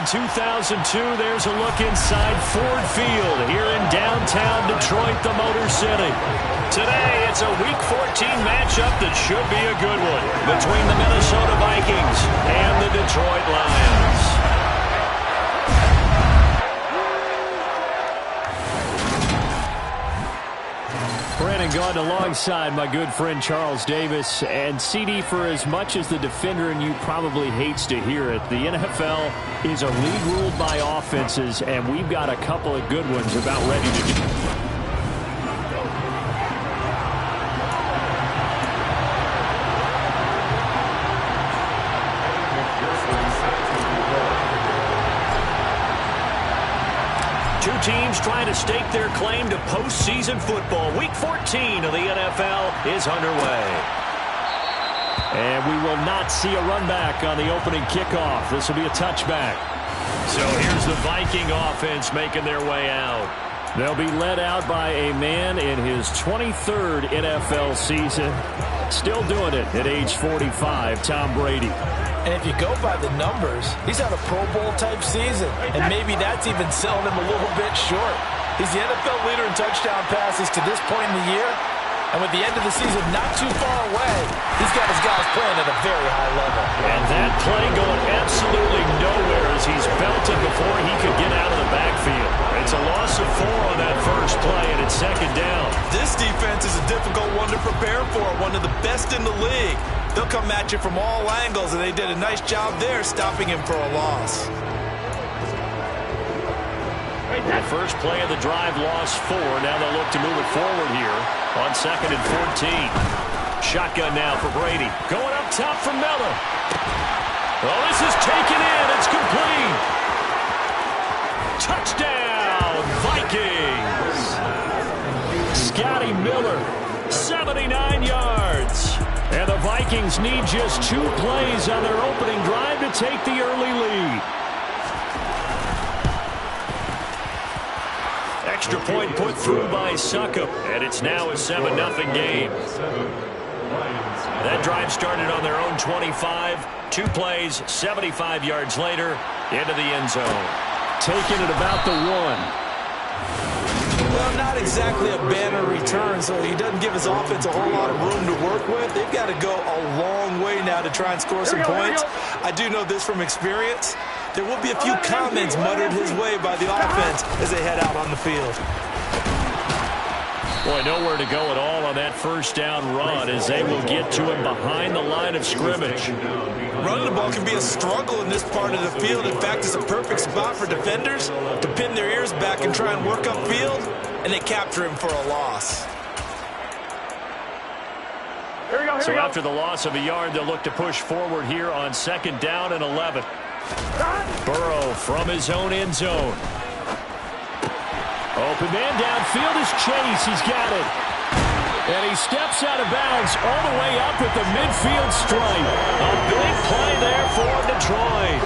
in 2002, there's a look inside Ford Field here in downtown Detroit, the Motor City. Today, it's a Week 14 matchup that should be a good one between the Minnesota Vikings and the Detroit Lions. Brandon Gaudin alongside my good friend Charles Davis. And CD, for as much as the defender in you probably hates to hear it, the NFL is a league ruled by offenses, and we've got a couple of good ones about ready to do. Two teams trying to stake their claim to postseason football. Week 14 of the NFL is underway. And we will not see a run back on the opening kickoff. This will be a touchback. So here's the Viking offense making their way out. They'll be led out by a man in his 23rd NFL season. Still doing it at age 45, Tom Brady. And if you go by the numbers, he's had a Pro Bowl-type season. And maybe that's even selling him a little bit short. He's the NFL leader in touchdown passes to this point in the year. And with the end of the season not too far away, he's got his guys playing at a very high level. And that play going absolutely nowhere as he's belted before he could get out of the backfield. It's a loss of 4 on that first play, and it's second down. This defense is a difficult one to prepare for, one of the best in the league. They'll come at you from all angles, and they did a nice job there stopping him for a loss. The first play of the drive lost 4. Now they'll look to move it forward here on 2nd and 14. Shotgun now for Brady. Going up top for Miller. Oh, this is taken in. It's complete. Touchdown, Vikings. Scotty Miller, 79 yards. And the Vikings need just 2 plays on their opening drive to take the early lead. Extra point put through by Succop, and it's now a 7-0 game. That drive started on their own 25. 2 plays, 75 yards later, into the end zone. Taking it about the 1. Well, not exactly a banner return, so he doesn't give his offense a whole lot of room to work with. They've got to go a long way now to try and score some points. I do know this from experience. There will be a few comments muttered his way by the offense as they head out on the field. Boy, nowhere to go at all on that first down run as they will get to him behind the line of scrimmage. Running the ball can be a struggle in this part of the field. In fact, it's a perfect spot for defenders to pin their ears back and try and work upfield, and they capture him for a loss. So after the loss of a yard, they'll look to push forward here on 2nd down and 11. Burrow from his own end zone. Open man downfield is Chase. He's got it. And he steps out of bounds all the way up at the midfield stripe. A big play there for Detroit.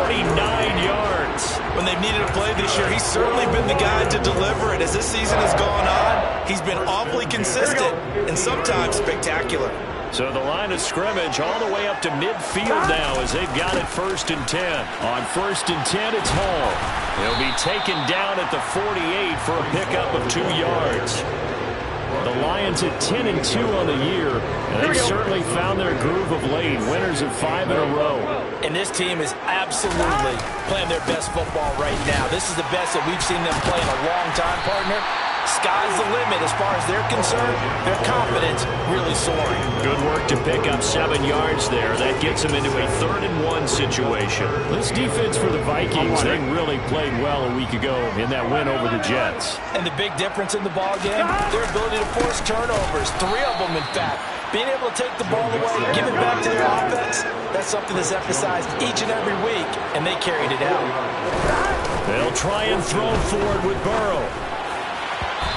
49 yards. When they've needed a play this year, he's certainly been the guy to deliver it. As this season has gone on, he's been awfully consistent and sometimes spectacular. So the line of scrimmage all the way up to midfield now as they've got it 1st and 10. On 1st and 10, it's Hall. He'll be taken down at the 48 for a pickup of 2 yards. The Lions at 10-2 on the year, and they've certainly found their groove of late. Winners of 5 in a row. And this team is absolutely playing their best football right now. This is the best that we've seen them play in a long time, partner. Sky's the limit as far as they're concerned. Their confidence really soaring. Good work to pick up 7 yards there. That gets them into a 3rd and 1 situation. This defense for the Vikings, they really played well a week ago in that win over the Jets. And the big difference in the ball game, their ability to force turnovers. 3 of them, in fact. Being able to take the ball away, give it back to their offense, that's something that's emphasized each and every week, and they carried it out. They'll try and throw forward with Burrow.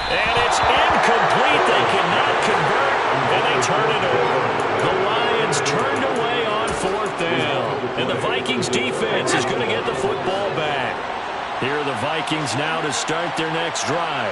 And it's incomplete. They cannot convert, and they turn it over. The Lions turned away on 4th down. And the Vikings defense is going to get the football back. Here are the Vikings now to start their next drive.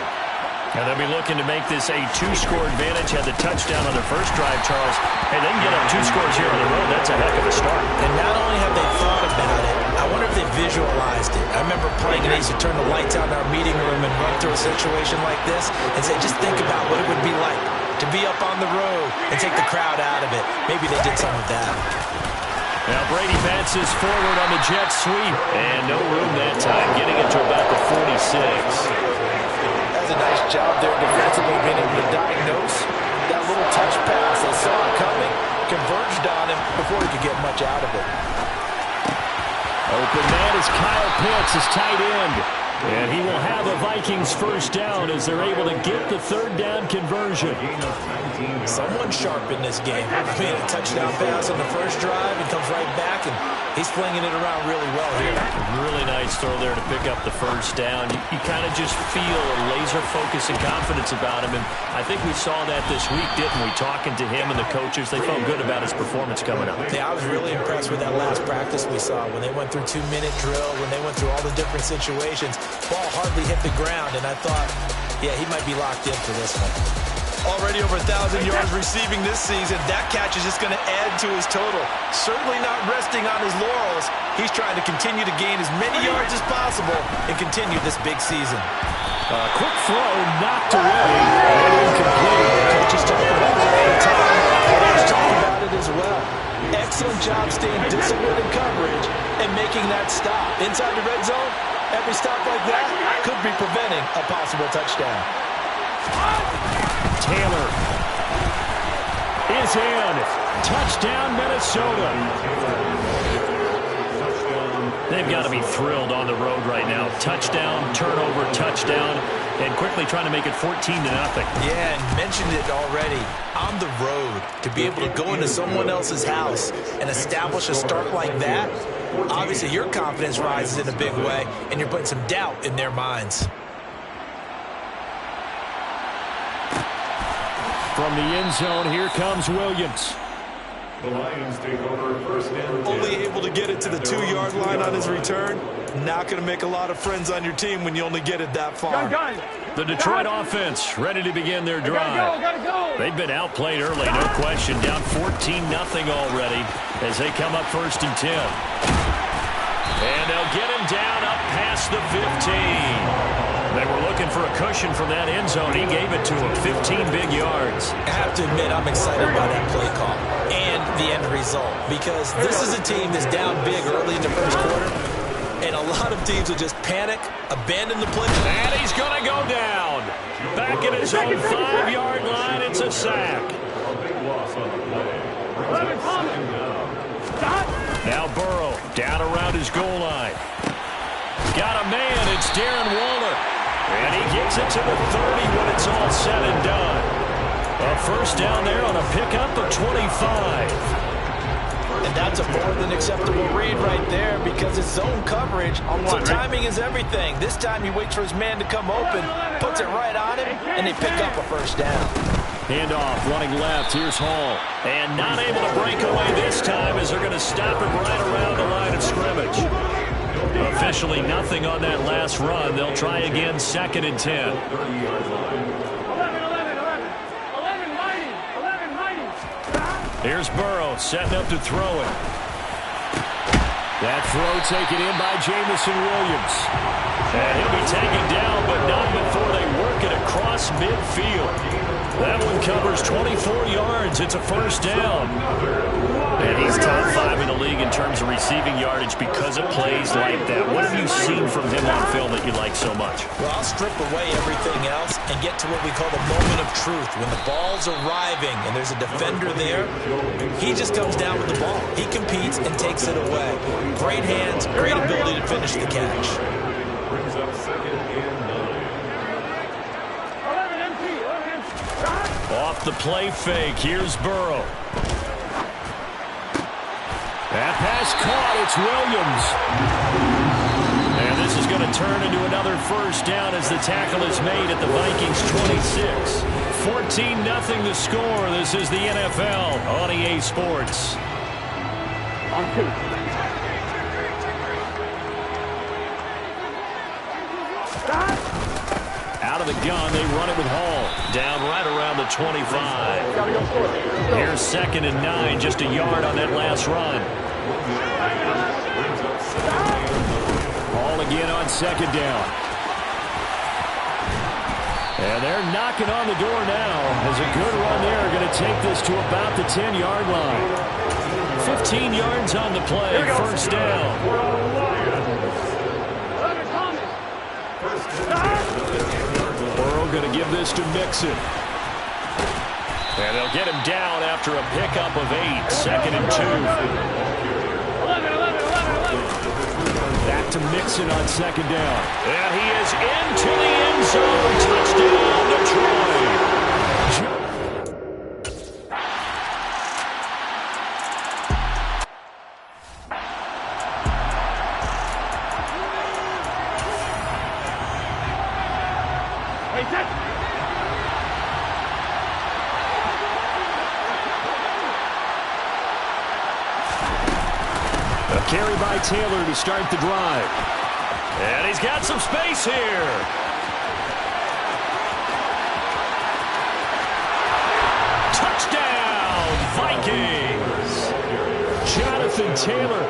And they'll be looking to make this a 2-score advantage. Had the touchdown on their first drive, Charles. Hey, they can get up 2 scores here on the road. That's a heck of a start. And not only have they thought about it, I wonder if they've visualized it. I remember playing and I used to turn the lights out in our meeting room and run through a situation like this and say, just think about what it would be like to be up on the road and take the crowd out of it. Maybe they did some of that. Now Brady bounces forward on the jet sweep. And no room that time, getting it to about the 46. That's a nice job there defensively, being able to diagnose that little touch pass. They saw it coming, converged on him before he could get much out of it. Open man is Kyle Pitts, his tight end. And he will have a Vikings first down as they're able to get the third down conversion. Someone sharp in this game. I mean, a touchdown pass on the first drive and comes right back, and he's flinging it around really well here. Really nice throw there to pick up the first down. You kind of just feel a laser focus and confidence about him, and I think we saw that this week, didn't we? Talking to him and the coaches, they felt good about his performance coming up. Yeah, I was really impressed with that last practice we saw when they went through 2-minute drill, when they went through all the different situations. Ball hardly hit the ground, and I thought, yeah, he might be locked in for this one. Already over 1,000 yards receiving this season. That catch is just going to add to his total. Certainly not resting on his laurels. He's trying to continue to gain as many yards as possible and continue this big season. Quick throw, knocked away, and incomplete. Coaches talk about it all the time. Players talk about it as well. Excellent job staying disciplined in coverage and making that stop. Inside the red zone, every stop like that could be preventing a possible touchdown. Taylor is in. Touchdown, Minnesota. They've got to be thrilled on the road right now. Touchdown, turnover, touchdown, and quickly trying to make it 14-0. Yeah, and mentioned it already. On the road, to be able to go into someone else's house and establish a start like that, obviously your confidence rises in a big way, and you're putting some doubt in their minds. From the end zone, here comes Williams. The Lions take over first and 10. Only able to get it to the 2-yard line on his return. Not going to make a lot of friends on your team when you only get it that far. The Detroit offense ready to begin their drive. They've been outplayed early, no question. Down 14-0 already as they come up first and 10. And they'll get him down up past the 15. They were looking for a cushion from that end zone. He gave it to him, 15 big yards. I have to admit, I'm excited by that play call and the end result, because this is a team that's down big early in the first quarter, and a lot of teams will just panic, abandon the play. And he's going to go down. Back at his own 5-yard line, it's a sack. Now Burrow down around his goal line. Got a man, it's Darren Waller. And he gets it to the 30 when it's all said and done. A first down there on a pickup of 25. And that's a more than acceptable read right there, because it's zone coverage, so timing is everything. This time he waits for his man to come open, puts it right on him, and they pick up a first down. Handoff, running left, here's Hall. And not able to break away this time as they're going to stop him right around the line of scrimmage. Officially nothing on that last run. They'll try again, 2nd and 10. Here's Burrow setting up to throw it. That throw taken in by Jamison Williams. And he'll be taken down, but not before they work it across midfield. That one covers 24 yards. It's a first down. And he's top 5 in the league in terms of receiving yardage because of plays like that. What have you seen from him on film that you like so much? Well, I'll strip away everything else and get to what we call the moment of truth. When the ball's arriving and there's a defender there, he just comes down with the ball. He competes and takes it away. Great hands, great ability to finish the catch. Brings up 2nd and 9. Off the play fake, here's Burrow. That pass caught, it's Williams. And this is going to turn into another first down as the tackle is made at the Vikings 26. 14-0 the score. This is the NFL on EA Sports. On 2. Out of the gun, they run it with Hall. Down right around the 25. Here's 2nd and 9, just a yard on that last run. again on second down. And they're knocking on the door now. As a good run there, going to take this to about the 10-yard line. 15 yards on the play, first down. Burrow going to give this to Mixon. And they'll get him down after a pickup of 8, second and 2. Back to Mixon on second down. And he is into the end zone. Touchdown, Detroit. Carry by Taylor to start the drive. And he's got some space here. Touchdown, Vikings. Jonathan Taylor,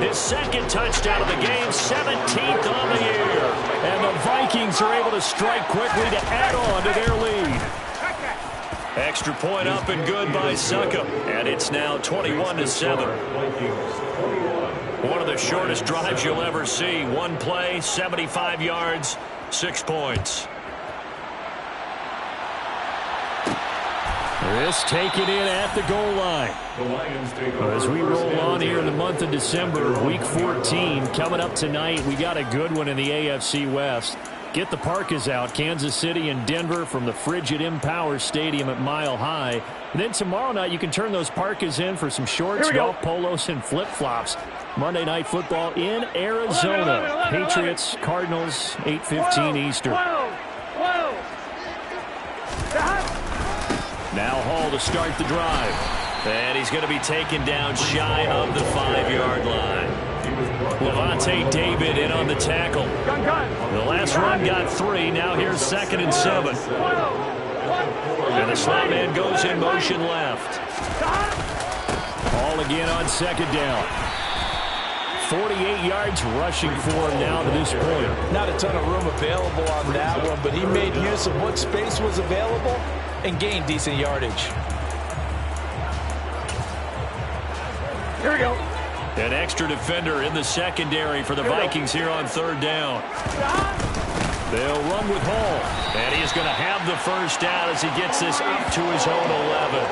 his second touchdown of the game, 17th on the year. And the Vikings are able to strike quickly to add on to their lead. Extra point up and good by Succop. And it's now 21-7. One of the shortest drives you'll ever see. One play, 75 yards, 6 points. This taken in at the goal line. As we roll on here in the month of December, week 14 coming up tonight. We got a good one in the AFC West. Get the parkas out. Kansas City and Denver from the frigid Empower Stadium at Mile High. And then tomorrow night you can turn those parkas in for some shorts, golf polos, and flip-flops. Monday Night Football in Arizona. Patriots, Cardinals, 8:15 Eastern. Now Hall to start the drive. And he's going to be taken down shy of the 5-yard line. Levante David in on the tackle. The last run got 3. Now here's 2nd and 7. And the slot man goes in motion left. Hall again on second down. 48 yards rushing for him now to this point. Not a ton of room available on that one, but he made use of what space was available and gained decent yardage. Here we go. An extra defender in the secondary for the Vikings here on third down. They'll run with Hall. And he's going to have the first down as he gets this up to his own 11.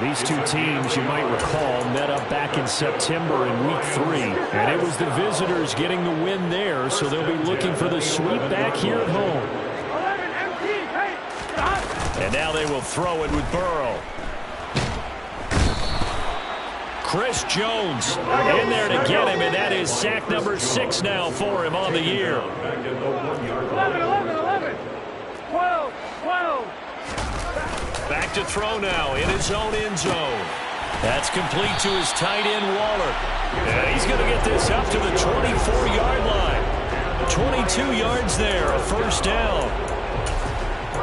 These two teams, you might recall, met up back in September in Week 3. And it was the visitors getting the win there, so they'll be looking for the sweep back here at home. And now they will throw it with Burrow. Chris Jones in there to get him, and that is sack number 6 now for him on the year. 11, 12. Back to throw now in his own end zone. That's complete to his tight end, Waller. And he's going to get this up to the 24-yard line. 22 yards there, a first down.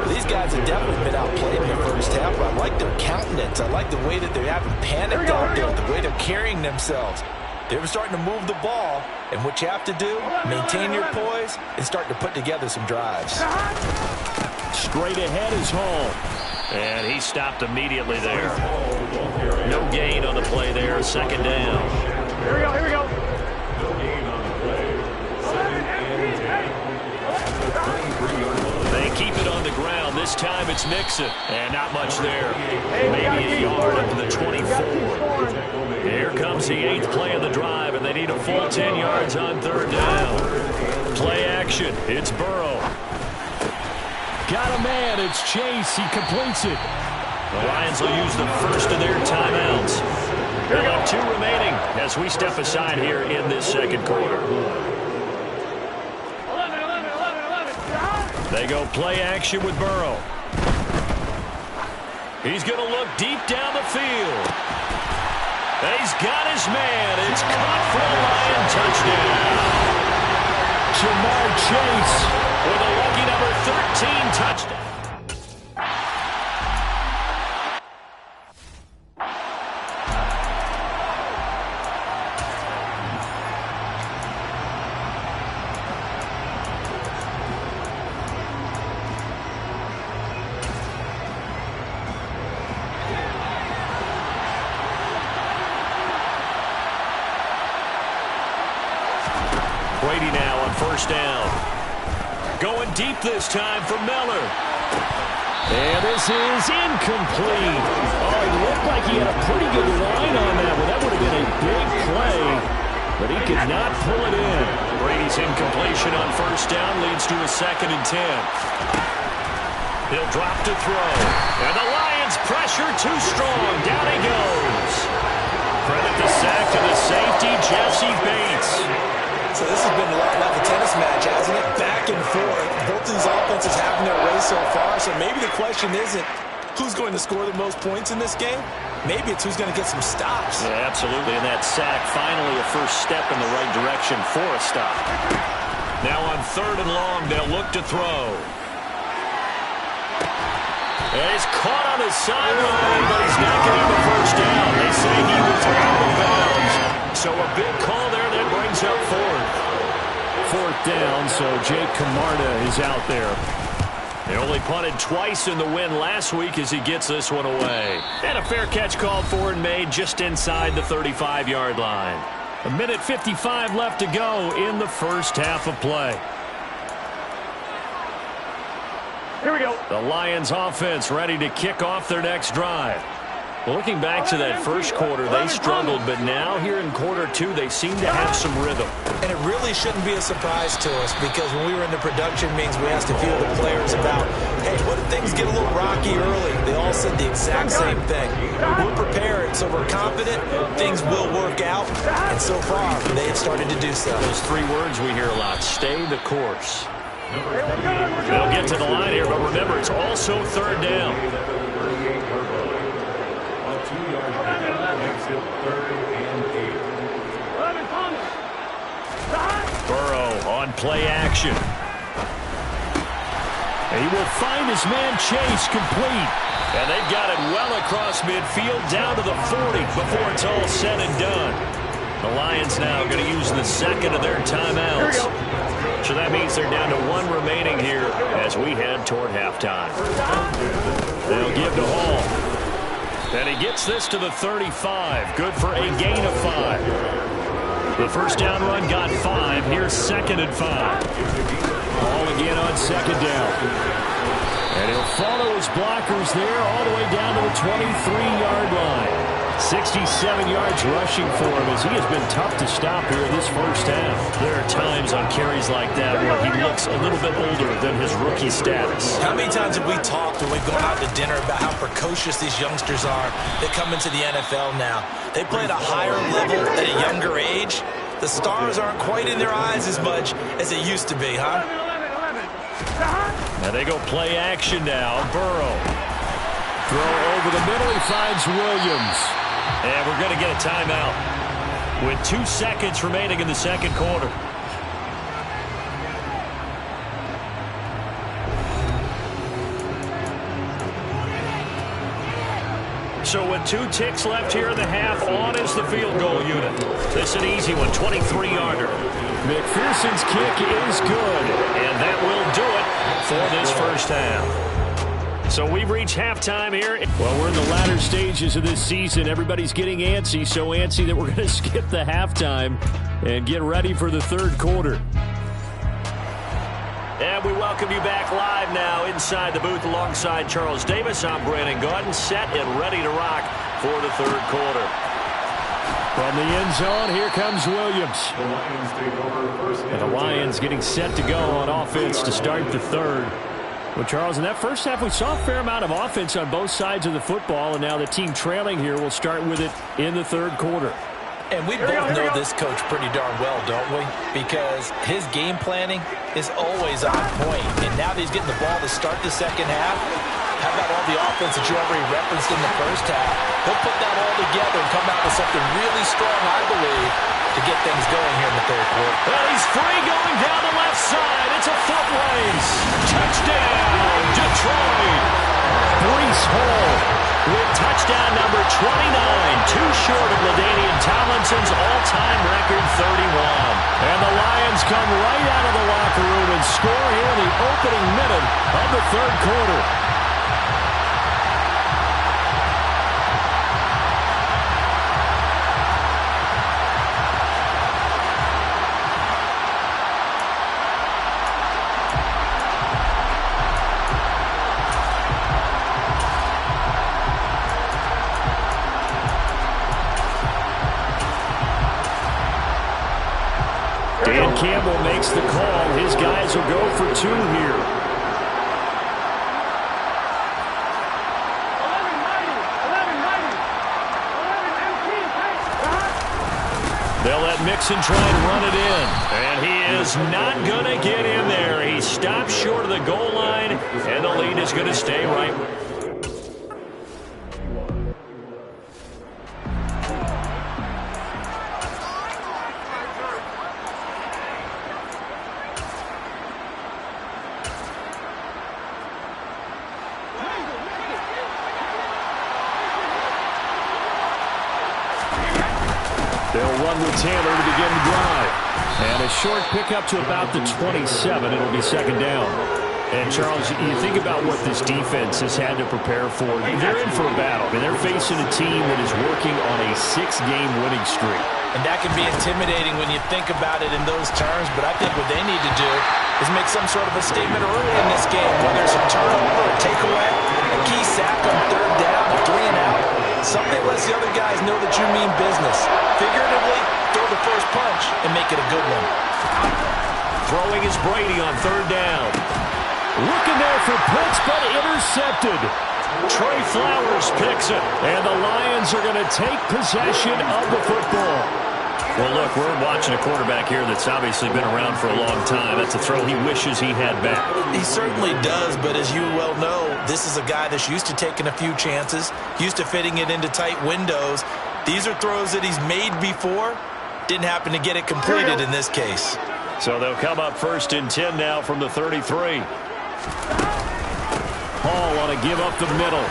These guys have definitely been outplayed in the first half. I like their countenance. I like the way that they haven't panicked out there, the way they're carrying themselves. They're starting to move the ball, and what you have to do, maintain your poise and start to put together some drives. Straight ahead is Hall. And he stopped immediately there. No gain on the play there, second down. Here we go. They keep it on the ground. This time it's Mixon. And not much there. Maybe a yard up to the 24. Here comes the 8th play of the drive, and they need a full 10 yards on third down. Play action. It's Burrow. Got a man. It's Chase. He completes it. The Lions will use the first of their timeouts. They'll have 2 remaining as we step aside here in this second quarter. 11. They go play action with Burrow. He's going to look deep down the field. And he's got his man. It's caught for a Lion touchdown. Jamar Chase with a lucky number 13 touchdown. Brady now on first down. Going deep this time for Miller. And this is incomplete. Oh, it looked like he had a pretty good line on that one. That would have been a big play, but he could not pull it in. Brady's incompletion on first down leads to a 2nd and 10. He'll drop to throw. And the Lions pressure too strong. Down he goes. Credit the sack to the safety, Jesse Bates. So this has been a lot like a tennis match, hasn't it? Back and forth. Both of these offenses having their way so far. So maybe the question isn't who's going to score the most points in this game. Maybe it's who's going to get some stops. Yeah, absolutely. And that sack, finally a first step in the right direction for a stop. Now on 3rd and long, they'll look to throw. And he's caught on his sideline, but he's not getting the first down. They say he was out of bounds. So a big call there that brings up 4th down, so Jake Camarda is out there. They only punted twice in the win last week as he gets this one away. And a fair catch called for and made just inside the 35-yard line. 1:55 left to go in the first half of play. Here we go. The Lions offense ready to kick off their next drive. Well, looking back to that first quarter, they struggled, but now here in quarter 2, they seem to have some rhythm. And it really shouldn't be a surprise to us because when we were in the production meetings, we asked a few of the players about, hey, what if things get a little rocky early? They all said the exact same thing. We're prepared, so we're confident things will work out. And so far, they have started to do so. Those 3 words we hear a lot, stay the course. They'll get to the line here, but remember, it's also 3rd down. Burrow on play action. He will find his man Chase complete. And they've got it well across midfield down to the 40 before it's all said and done. The Lions now going to use the 2nd of their timeouts. So that means they're down to 1 remaining here as we head toward halftime. They'll give to Hall. And he gets this to the 35. Good for a gain of 5. The first down run got 5. Here's 2nd and 5. Hall again on 2nd down. And he'll follow his blockers there all the way down to the 23-yard line. 67 yards rushing for him as he has been tough to stop here in this first half. There are times on carries like that where he looks a little bit older than his rookie status. How many times have we talked when we've gone out to dinner about how precocious these youngsters are that come into the NFL now? They play at a higher level at a younger age. The stars aren't quite in their eyes as much as it used to be, huh? Now they go play action now. Burrow. Throw over the middle. He finds Williams. And we're going to get a timeout with 2 seconds remaining in the second quarter. So with 2 ticks left here in the half, on is the field goal unit. This is an easy one, 23-yarder. McPherson's kick is good, and that will do it for this first half. So we've reached halftime here. Well, we're in the latter stages of this season. Everybody's getting antsy, so antsy that we're going to skip the halftime and get ready for the third quarter. And we welcome you back live now inside the booth alongside Charles Davis. I'm Brandon Gaudin, set and ready to rock for the third quarter. From the end zone, here comes Williams. The Lions take over first. And the Lions getting set to go on offense to start the third. Well, Charles, in that first half, we saw a fair amount of offense on both sides of the football, and now the team trailing here will start with it in the third quarter. And we both know this coach pretty darn well, don't we? Because his game planning is always on point. And now that he's getting the ball to start the second half, how about all the offense that you already referenced in the first half? He'll put that all together and come out with something really strong, I believe, to get things going here in the third quarter. Well, he's free going down the left side. It's a foot race. Touchdown, Detroit. Breece Hall with touchdown number 29, too short of LaDainian Tomlinson's all-time record 31. And the Lions come right out of the locker room and score here in the opening minute of the third quarter. Vrabel makes the call. His guys will go for 2 here. They'll let Mixon try and run it in. And he is not going to get in there. He stops short of the goal line, and the lead is going to stay right. They'll run with Taylor to begin the drive. And a short pickup to about the 27. It'll be second down. And, Charles, you think about what this defense has had to prepare for. They're in for a battle. I mean, they're facing a team that is working on a 6-game winning streak. And that can be intimidating when you think about it in those terms. But I think what they need to do is make some sort of a statement early in this game, whether it's a turnover, a takeaway, a key sack on 3rd down, a 3-and-out. Something lets the other guys know that you mean business. Figuratively, throw the first punch and make it a good one. Throwing is Brady on 3rd down. Looking there for Pitts, but intercepted. Trey Flowers picks it, and the Lions are going to take possession of the football. Well, look, we're watching a quarterback here that's obviously been around for a long time. That's a throw he wishes he had back. He certainly does, but as you well know, this is a guy that's used to taking a few chances, used to fitting it into tight windows. These are throws that he's made before. Didn't happen to get it completed in this case. So they'll come up 1st and 10 now from the 33. Hall on a give up the middle.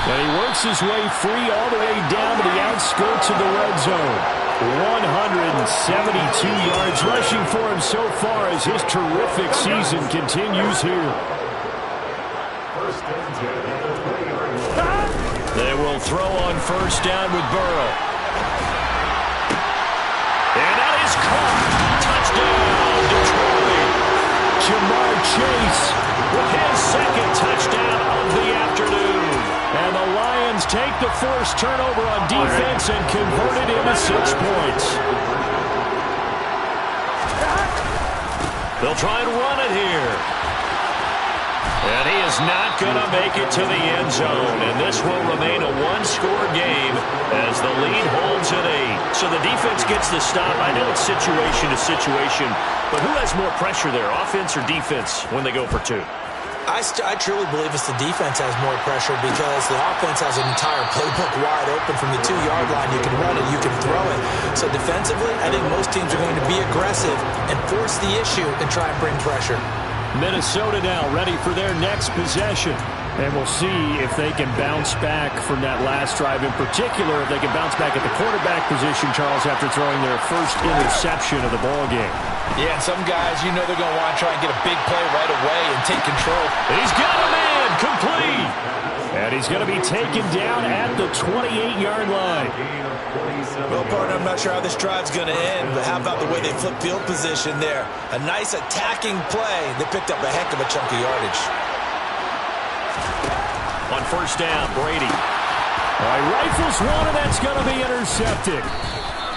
And he works his way free all the way down to the outskirts of the red zone. 172 yards rushing for him so far as his terrific season continues here. They will throw on 1st down with Burrow. And that is caught. Touchdown, Detroit. Jamar Chase with his 2nd touchdown of the afternoon. And the Lions take the forced turnover on defense and convert it into 6 points. They'll try and run it here. And he is not going to make it to the end zone. And this will remain a 1-score game as the lead holds at 8. So the defense gets the stop. I know it's situation to situation, but who has more pressure there, offense or defense, when they go for 2? I truly believe it's the defense has more pressure because the offense has an entire playbook wide open from the 2-yard line. You can run it, you can throw it. So defensively, I think most teams are going to be aggressive and force the issue and try and bring pressure. Minnesota now ready for their next possession. And we'll see if they can bounce back from that last drive. In particular, if they can bounce back at the quarterback position, Charles, after throwing their first interception of the ballgame. Yeah, and some guys, you know they're going to want to try and get a big play right away and take control. He's got a man, complete. And he's going to be taken down at the 28-yard line. Well, partner, I'm not sure how this drive's going to end, but how about the way they flip field position there? A nice attacking play. They picked up a heck of a chunk of yardage. On 1st down, Brady. All right, rifles one, and that's going to be intercepted.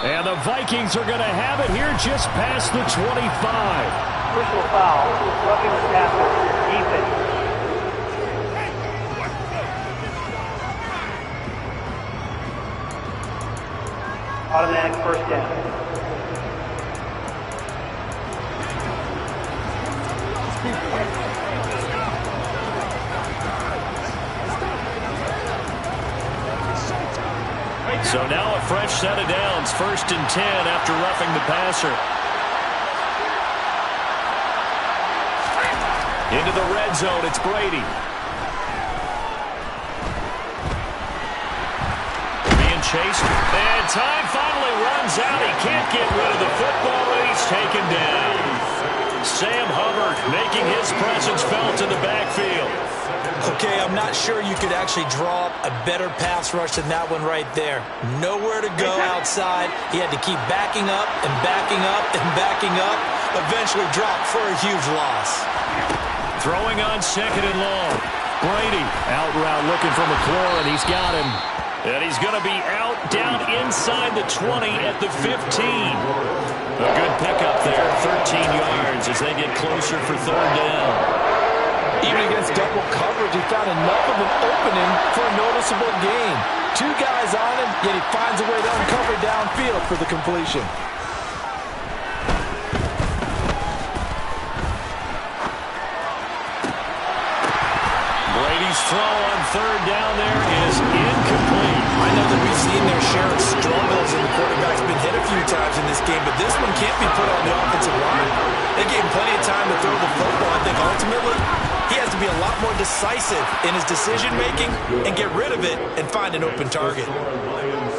And the Vikings are going to have it here just past the 25. Personal foul, roughing the tackle, defense. Automatic 1st down. So now a fresh set of downs, 1st and 10 after roughing the passer. Into the red zone, it's Brady. Being chased, and time finally runs out. He can't get rid of the football, and he's taken down. Sam Hubbard making his presence felt in the backfield. Okay, I'm not sure you could actually draw up a better pass rush than that one right there. Nowhere to go outside. He had to keep backing up and backing up and backing up. Eventually dropped for a huge loss. Throwing on 2nd and long. Brady out route looking for McLaurin. He's got him. And he's going to be out down inside the 20 at the 15. A good pickup there, 13 yards as they get closer for third down. Even against double coverage, he found enough of an opening for a noticeable gain. 2 guys on him, yet he finds a way to uncover downfield for the completion. Brady's throw on third down there is incomplete. I know that we've seen their share of struggles, and the quarterback's been hit a few times in this game, but this one can't be put on the offensive line. They gave him plenty of time to throw the football. I think ultimately he has to be a lot more decisive in his decision-making and get rid of it and find an open target.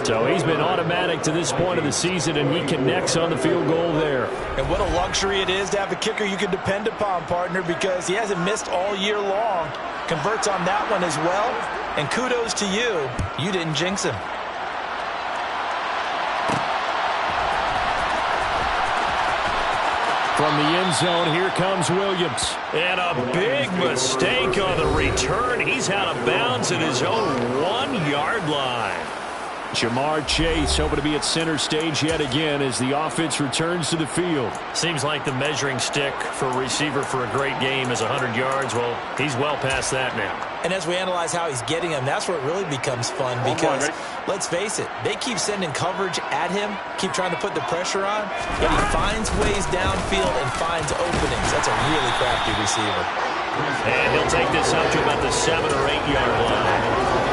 So he's been automatic to this point of the season, and he connects on the field goal there. And what a luxury it is to have a kicker you can depend upon, partner, because he hasn't missed all year long. Converts on that one as well, and kudos to you. You didn't jinx him. From the end zone, here comes Williams. And a big mistake on the return. He's out of bounds at his own 1-yard line. Jamar Chase hoping to be at center stage yet again as the offense returns to the field. Seems like the measuring stick for a receiver for a great game is 100 yards. Well, he's well past that now. And as we analyze how he's getting them, that's where it really becomes fun because, let's face it, they keep sending coverage at him, keep trying to put the pressure on, but he finds ways downfield and finds openings. That's a really crafty receiver. And he'll take this up to about the 7 or 8 yard line.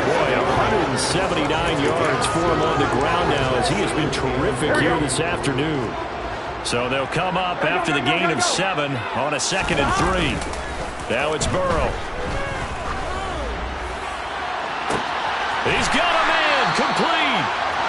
Boy, 179 yards for him on the ground now as he has been terrific here this afternoon. So they'll come up after the gain of 7 on a 2nd and 3. Now it's Burrow. He's got a man complete.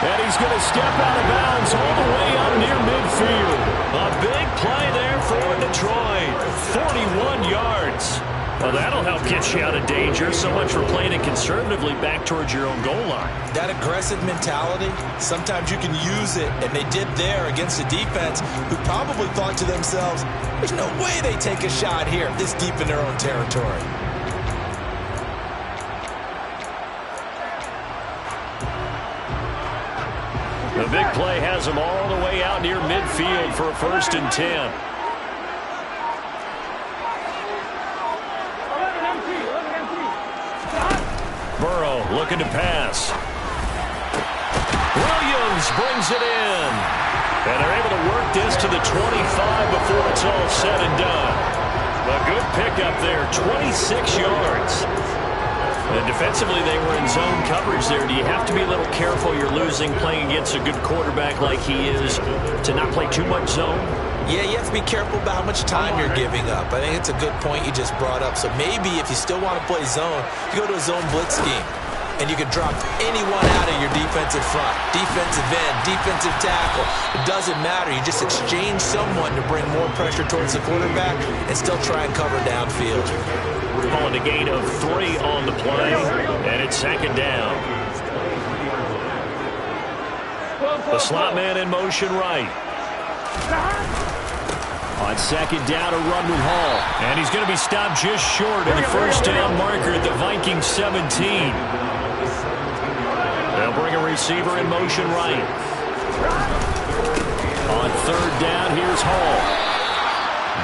And he's going to step out of bounds all the way up near midfield. A big play there for Detroit. 41 yards. Well, that'll help get you out of danger. So much for playing it conservatively back towards your own goal line. That aggressive mentality, sometimes you can use it, and they did there against a defense who probably thought to themselves, there's no way they take a shot here this deep in their own territory. The big play has them all the way out near midfield for a 1st and 10. Burrow looking to pass. Williams brings it in. And they're able to work this to the 25 before it's all said and done. A good pickup there, 26 yards. And defensively, they were in zone coverage there. Do you have to be a little careful you're losing playing against a good quarterback like he is to not play too much zone? Yeah, you have to be careful about how much time you're giving up. I think it's a good point you just brought up. So maybe if you still want to play zone, you go to a zone blitz scheme. And you can drop anyone out of your defensive front. Defensive end, defensive tackle. It doesn't matter. You just exchange someone to bring more pressure towards the quarterback and still try and cover downfield. Calling a gain of 3 on the play, and it's 2nd down. The slot man in motion right. On 2nd down, a run with Hall. And he's going to be stopped just short of the 1st down marker at the Vikings 17. They'll bring a receiver in motion right. On 3rd down, here's Hall.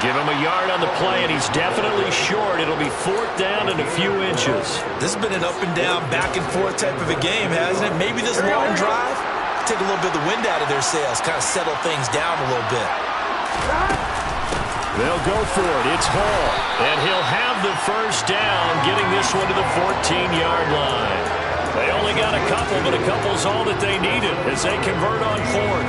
Give him a yard on the play, and he's definitely short. It'll be 4th down and a few inches. This has been an up-and-down, back-and-forth type of a game, hasn't it? Maybe this long drive, take a little bit of the wind out of their sails, kind of settle things down a little bit. They'll go for it. It's Hall, and he'll have the 1st down, getting this one to the 14-yard line. They only got a couple, but a couple's all that they needed as they convert on 4th.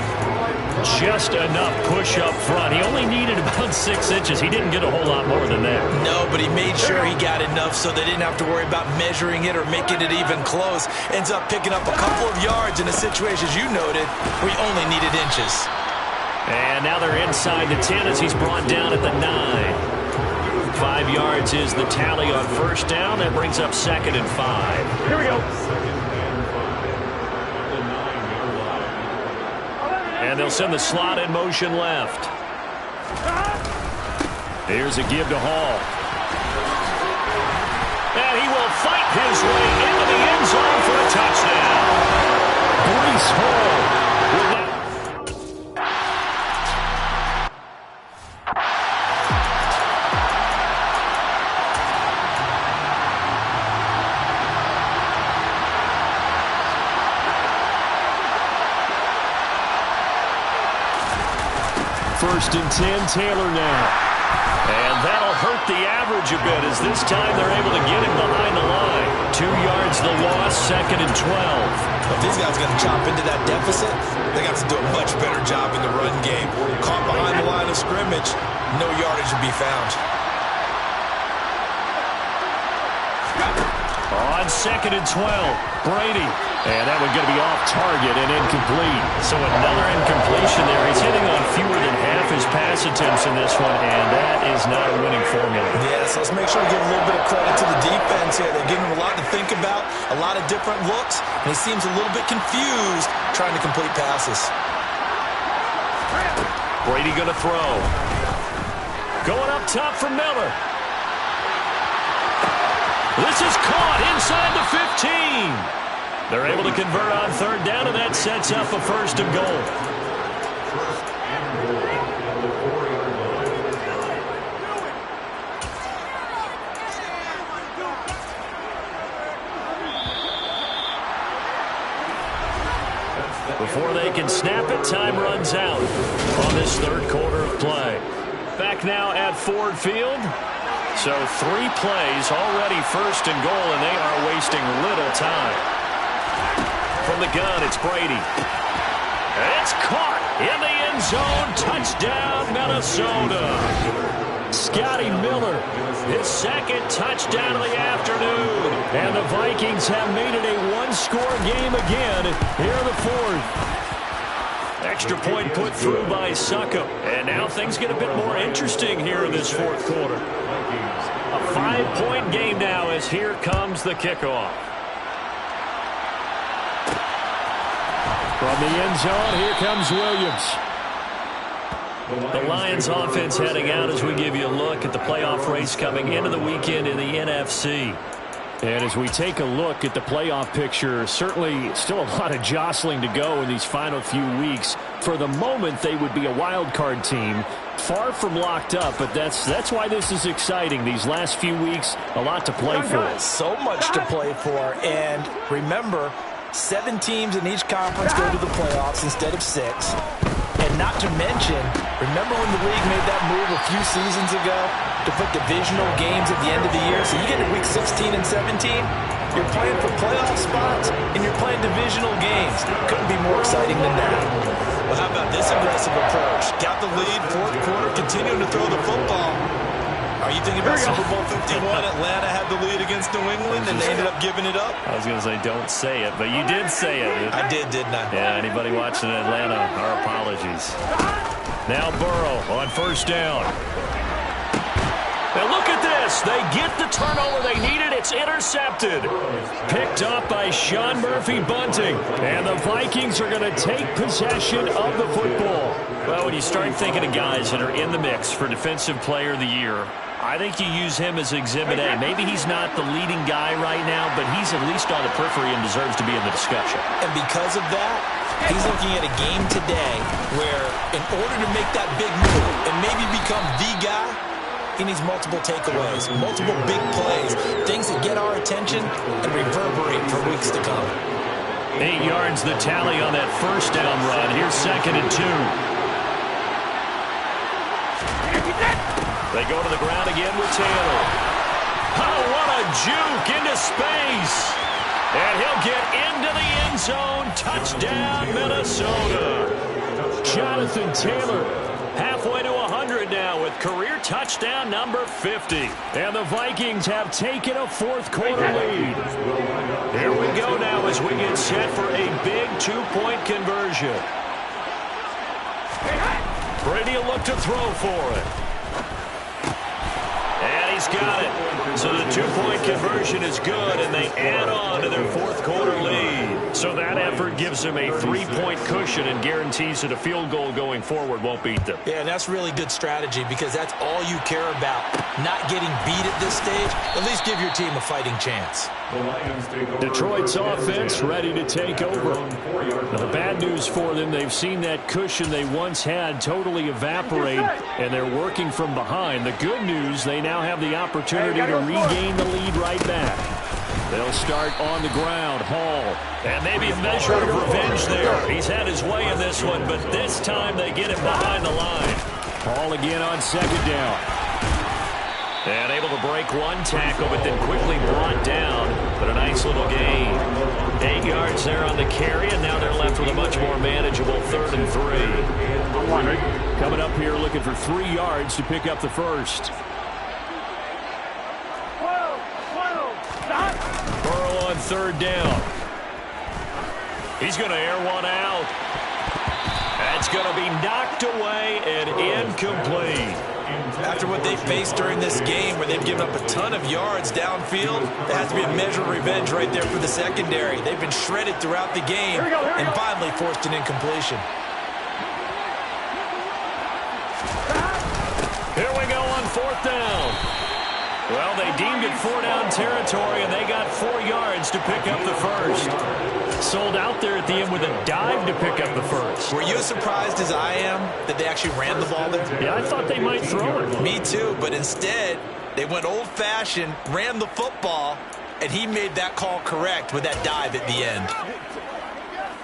Just enough push up front. He only needed about 6 inches. He didn't get a whole lot more than that. No, but he made sure he got enough so they didn't have to worry about measuring it or making it even close. Ends up picking up a couple of yards in a situation, as you noted, where he only needed inches. And now they're inside the 10 as he's brought down at the 9. 5 yards is the tally on 1st down. That brings up 2nd and 5. Here we go. And they'll send the slot in motion left. Here's a give to Hall. And he will fight his way into the end zone for a touchdown. Breece Hall will now... First and 10, Taylor now. And that'll hurt the average a bit as this time they're able to get him behind the line. 2 yards the loss, second and 12. If these guys are going to chop into that deficit, they got to do a much better job in the run game. Caught behind the line of scrimmage, no yardage to be found. On second and 12, Brady. And that one's going to be off target and incomplete. So another incompletion there. He's hitting on fewer than half his pass attempts in this one, and that is not a winning formula. Yeah, so let's make sure we give a little bit of credit to the defense here. They're giving him a lot to think about, a lot of different looks, and he seems a little bit confused trying to complete passes. Brady going to throw. Going up top for Miller. This is caught inside the 15. They're able to convert on third down, and that sets up a first and goal. Before they can snap it, time runs out on this third quarter of play. Back now at Ford Field. So 3 plays, already first and goal, and they are wasting little time. From the gun, it's Brady. It's caught in the end zone. Touchdown, Minnesota. Scotty Miller, his second touchdown of the afternoon. And the Vikings have made it a one-score game again here in the fourth. Extra point put through by Succop. And now things get a bit more interesting here in this fourth quarter. A 5-point game now as here comes the kickoff. From the end zone, here comes Williams. The Lions offense heading out as we give you a look at the playoff race coming into the weekend in the NFC. And as we take a look at the playoff picture, certainly still a lot of jostling to go in these final few weeks. For the moment, they would be a wild card team, far from locked up, but that's why this is exciting. These last few weeks, a lot to play for. So much to play for, and remember, 7 teams in each conference go to the playoffs instead of 6. And not to mention, remember when the league made that move a few seasons ago to put divisional games at the end of the year? So you get to week 16 and 17, you're playing for playoff spots, and you're playing divisional games. Couldn't be more exciting than that. Well, how about this aggressive approach? Got the lead, fourth quarter, continuing to throw the football. Are you thinking about Super Bowl 51? Atlanta had the lead against New England, and they ended up giving it up? I was going to say, don't say it, but you did say it. I did, didn't I? Yeah, anybody watching Atlanta, our apologies. Now Burrow on first down. Now look at this. They get the turnover they needed. It's intercepted. Picked up by Sean Murphy-Bunting. And the Vikings are going to take possession of the football. Well, when you start thinking of guys that are in the mix for Defensive Player of the Year, I think you use him as Exhibit A. Maybe he's not the leading guy right now, but he's at least on the periphery and deserves to be in the discussion. And because of that, he's looking at a game today where in order to make that big move and maybe become the guy, he needs multiple takeaways, multiple big plays, things that get our attention and reverberate for weeks to come. 8 yards the tally on that first down run. Here's second and 2. They go to the ground again with Taylor. Oh, what a juke into space. And he'll get into the end zone. Touchdown, Minnesota. Jonathan Taylor halfway to 100 now with career touchdown number 50. And the Vikings have taken a fourth quarter lead. Here we go now as we get set for a big 2-point conversion. Brady will look to throw for it. And he's He's got it. So the two-point conversion is good, and they add on to their fourth quarter lead. So that effort gives them a 3-point cushion and guarantees that a field goal going forward won't beat them. Yeah, and that's really good strategy because that's all you care about. Not getting beat at this stage, at least give your team a fighting chance. Detroit's offense ready to take over. Now, the bad news for them, they've seen that cushion they once had totally evaporate, and they're working from behind. The good news, they now have the opportunity to regain the lead right back. They'll start on the ground. Hall. And maybe a measure of revenge there. He's had his way in this one, but this time they get him behind the line. Hall again on second down. And able to break one tackle, but then quickly brought down. But a nice little gain. 8 yards there on the carry, and now they're left with a much more manageable 3rd and 3. Coming up here looking for 3 yards to pick up the first. Burrow on 3rd down. He's going to air one out. That's going to be knocked away and incomplete. After what they faced during this game where they've given up a ton of yards downfield, there has to be a measure of revenge right there for the secondary. They've been shredded throughout the game and finally forced an incompletion. Here we go on 4th down. Well, they deemed it 4-down territory, and they got 4 yards to pick up the first. Sold out there at the end with a dive to pick up the first. Were you as surprised as I am that they actually ran the ball there? Yeah, I thought they might throw it. Me too, but instead, they went old-fashioned, ran the football, and he made that call correct with that dive at the end.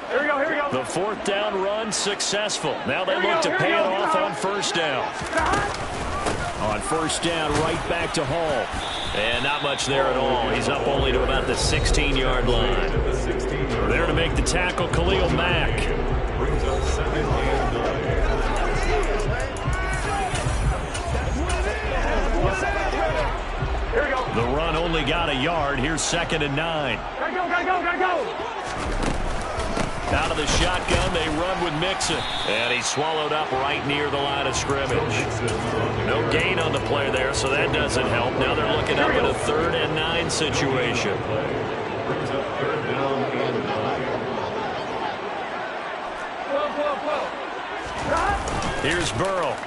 Here we go, here we go. The 4th down run successful. Now they look to pay it off on 1st down. On 1st down, right back to Hall. And not much there at all. He's up only to about the 16-yard line. There to make the tackle, Khalil Mack. Here we go. The run only got a yard. Here's 2nd and 9. Gotta go, gotta go, gotta go. Out of the shotgun, they run with Mixon. And he's swallowed up right near the line of scrimmage. No gain on the play there, so that doesn't help. Now they're looking up at a 3rd and 9 situation. Here's Burrow.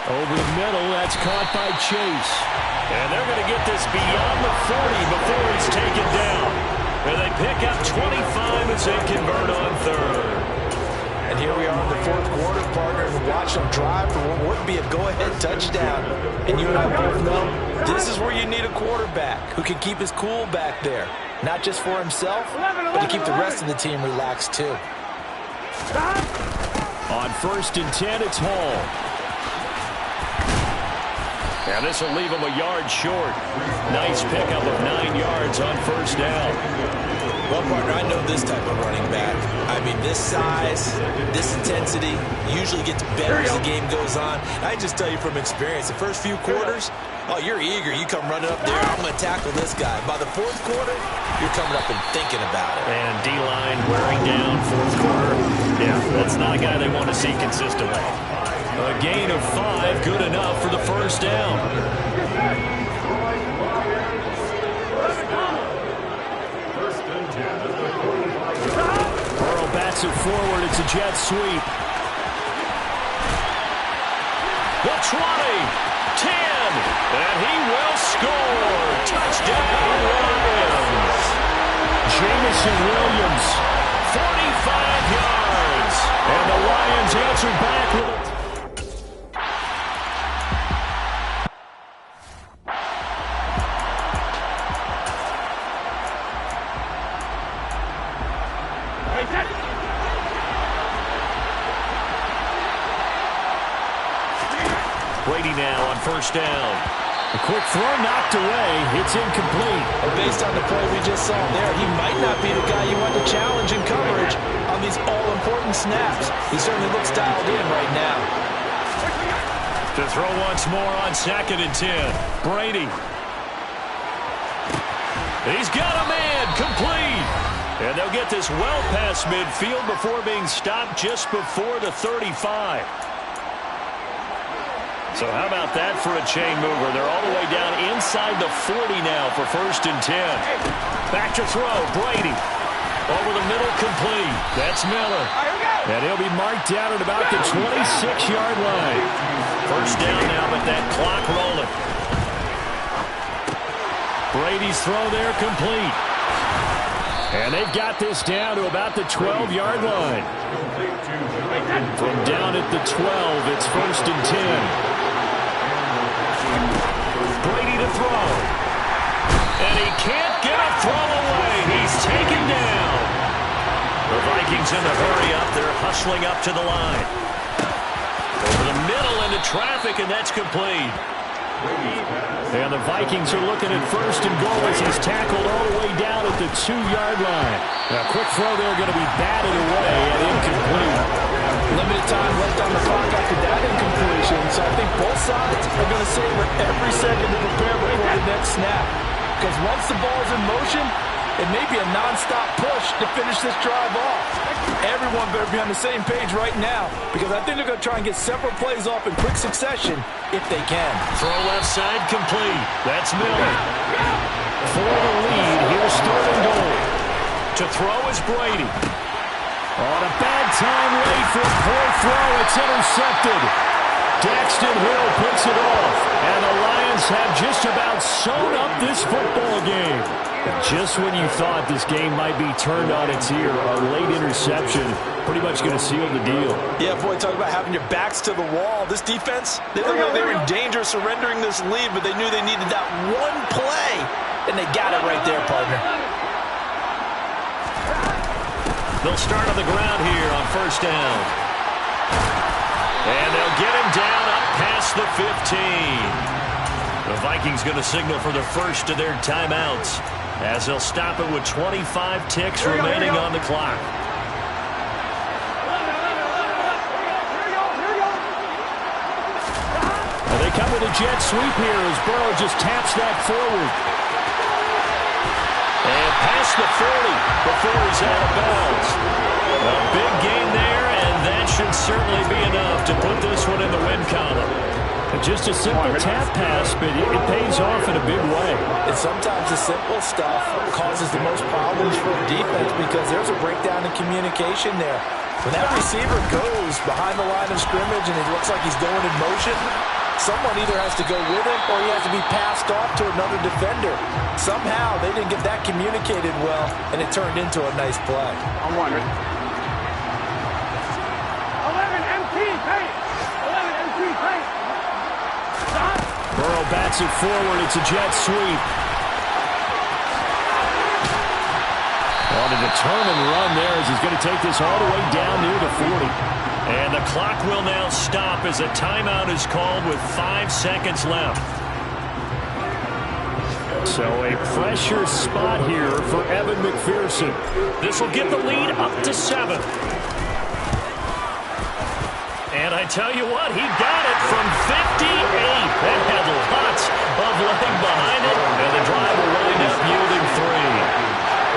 Over the middle, that's caught by Chase. And they're going to get this beyond the 40 before he's taken down. And they pick up 25 as they convert on 3rd. And here we are in the 4th quarter, partner, and watch them drive for what would be a go-ahead touchdown. And you and I both know this is where you need a quarterback who can keep his cool back there. Not just for himself, but to keep the rest of the team relaxed too. On 1st and 10, it's Hall. And this will leave him a yard short. Nice pickup of 9 yards on 1st down. Well, partner, I know this type of running back. I mean, this size, this intensity usually gets better as the game goes on. I just tell you from experience, the first few quarters, oh, you're eager. You come running up there, I'm going to tackle this guy. By the 4th quarter, you're coming up and thinking about it. And D-line wearing down 4th quarter. Yeah, that's not a guy they want to see consistently. A gain of 5, good enough for the 1st down. Burrow bats it forward. It's a jet sweep. The 20, 10, and he will score. Touchdown, Lions. Jamison Williams, 45 yards. And the Lions answered back with a Brady now on 1st down. A quick throw knocked away. It's incomplete. And based on the play we just saw there, he might not be the guy you want to challenge in coverage on these all-important snaps. He certainly looks dialed in right now. To throw once more on 2nd and 10. Brady. He's got a man. Complete. And they'll get this well past midfield before being stopped just before the 35. So how about that for a chain mover? They're all the way down inside the 40 now for 1st and 10. Back to throw, Brady. Over the middle, complete. That's Miller. And he'll be marked down at about the 26-yard line. 1st down now, but that clock rolling. Brady's throw there, complete. And they've got this down to about the 12-yard line. From down at the 12, it's 1st and 10. Brady to throw. And he can't get a throw away. He's taken down. The Vikings in the hurry up. They're hustling up to the line. Over the middle into traffic, and that's complete. And the Vikings are looking at 1st and goal as he's tackled all the way down at the 2-yard line. A quick throw there going to be batted away and incomplete. Limited time left on the clock after that incompletion, so I think both sides are going to savor every second to prepare before the next snap. Because once the ball's in motion, it may be a non-stop push to finish this drive off. Everyone better be on the same page right now, because I think they're going to try and get several plays off in quick succession if they can. Throw left side, complete. That's Miller. For the lead, here's 3rd and goal. To throw is Brady. On a bad time late for a poor throw. It's intercepted. Daxton Hill puts it off. And the Lions have just about sewn up this football game. Just when you thought this game might be turned on its ear, a late interception pretty much going to seal the deal. Yeah, boy, talk about having your backs to the wall. This defense, they look like they were in danger of surrendering this lead, but they knew they needed that one play, and they got it right there, partner. They'll start on the ground here on 1st down. And they'll get him down up past the 15. The Vikings going to signal for the first of their timeouts as they'll stop it with 25 ticks remaining on the clock. And they come with a jet sweep here as Burrow just taps that forward. And past the 40 before he's out of bounds. A big gain there, and that should certainly be enough to put this one in the win column. Just a simple tap pass, but it pays off in a big way. And sometimes the simple stuff causes the most problems for a defense because there's a breakdown in communication there. When that receiver goes behind the line of scrimmage and it looks like he's going in motion, someone either has to go with him or he has to be passed off to another defender. Somehow they didn't get that communicated well, and it turned into a nice play. I'm wondering. 11 MT paint. 11 MT paint. Burrow bats it forward. It's a jet sweep. On a determined run there as he's going to take this all the way down near the 40. And the clock will now stop as a timeout is called with 5 seconds left. So a pressure spot here for Evan McPherson. This will get the lead up to 7. And I tell you what, he got it from 58. That had lots of leg behind it, and the drive will wind up yielding 3.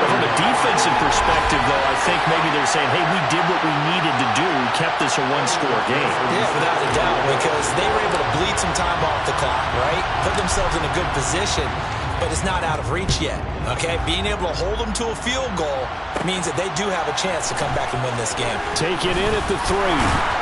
From a defensive perspective, though, I think maybe they're saying, hey, we did what we needed to do. We kept this a one-score game. Yeah, without a doubt, because they were able to bleed some time off the clock, right? Put themselves in a good position, but it's not out of reach yet, okay? Being able to hold them to a field goal means that they do have a chance to come back and win this game. Take it in at the 3.